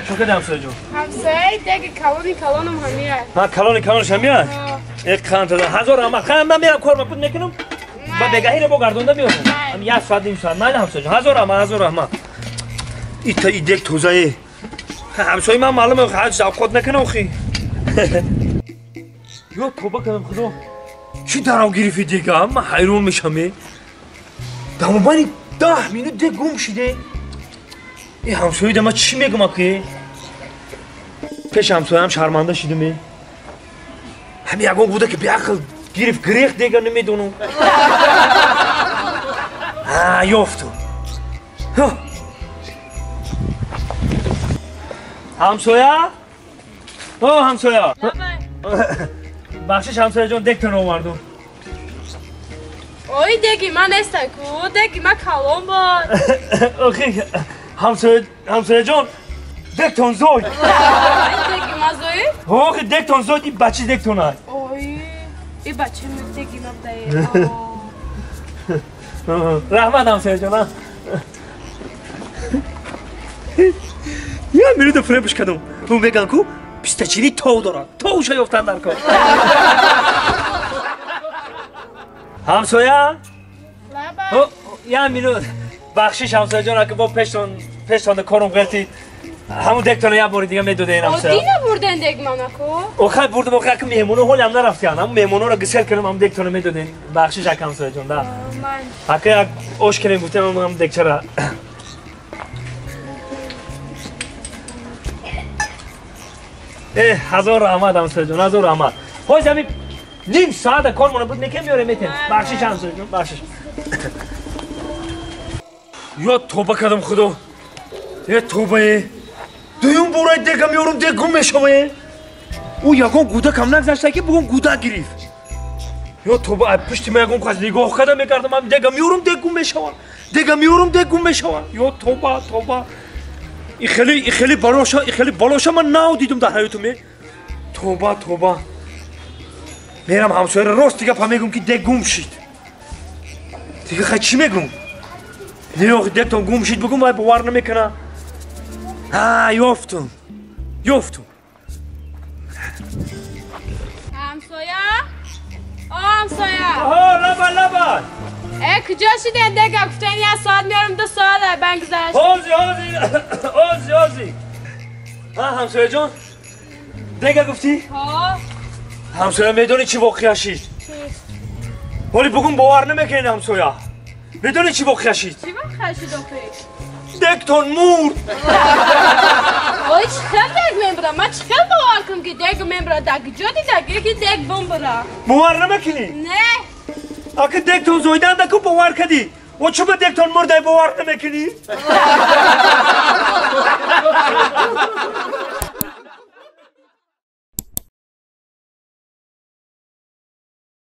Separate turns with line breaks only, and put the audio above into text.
چون که همسایه جون
همسایه دیگه کلانم همیه
ها کلانش همیه یک خان تا هزار اما خان من میرم کار مپود میکنم با بگاهی رو بگردونده میام هم یک ساعت نیم ساعت من همسایه جون هزار اما ایتا ایدک توزایه همسایه من معلومه حج زوقات نکنه خی یا توبه کنم خدا چی درام گرفتی دیگه من حیرون میشم دامبانی 10 مینوت دیگه گم شده این همسایه دما چی میگم که پیش همسایه هم شرمنده شدم همین یکون بوده که بیعقل گرفت گریخت دیگه نمیدونم یافتم همسایه همسایه بخشش همسایه جان دکتر آوردم
اوی دیگی من نیستم کو دیگی من کلام بود
اوکی همسایه جان دکتون زوی
دیگی من زوی؟
اوکی دکتون زوی این بچه دکتون های
اوی این بچه دیگی من بده
رحمت همسایه جان یا میرو دو فریبش کدوم اون بگن کو پیستچینی تو دارن تو شایفتن در کار همسایه یا میرو بخشش همسایه جان که با پشتان کارم غلطی همون دکتر یه باری دیگه میدوده این همسایه
دیگه بردن دیگه منو کو
اوخه بردم اوخه که مهمونو هول هم نرفتیان هم مهمونو رو گسل کنم هم دکتر میدودین بخشش یک همسایه جان ده حقه یک اوش کنیم بودم هم دکتر را هزار رحمت همسایه جان هزار رحمت های زمین نیم ساعت کار مونه بود میکنم میاره میتیم بخشش همسایه جان بخشش یا توبه کردم خدا یه توبه دویم برای دیگه میارم دیگه گم میشوه او یکون گوده کم نگذاشته که بگم گوده گرفت یا توبه پشتی من یکون که از نگاه کده میکردم هم دیگه میارم دیگه گم میشوه دیگه میارم دیگه گم میشوه یا توبه این خیلی بالاشه من ناو دیدم در حیاتم توبه میرم همسایه راست دیگه پا میگم که دیگه گم شید دیگه خیلی چی میگم نه دیگه تو گم شید بگم باید باور نمیکنه یافتم همسایه لبن
کجا شدین دیگه گفتین یه ساعت میارم 2 ساعت بنگذشت
آزی همسایه جان دیگه گفتی؟ همسایه میدونی چی واقعی شید؟ ولی بگم باور نمیکنی همسایه میدونی چی واقعی شید؟
چی واقعی شید
دکتون مرد
اوی چخیل دیگ میبرم من چخیل باور کنم که دیگ میبرم دیگ جا دیگه که دیگ بمبرم
باور نمیکنی؟
نه
اگه دکتون زویدن دکو باور کردی و چون به دکتون مرده باور نمیکنی؟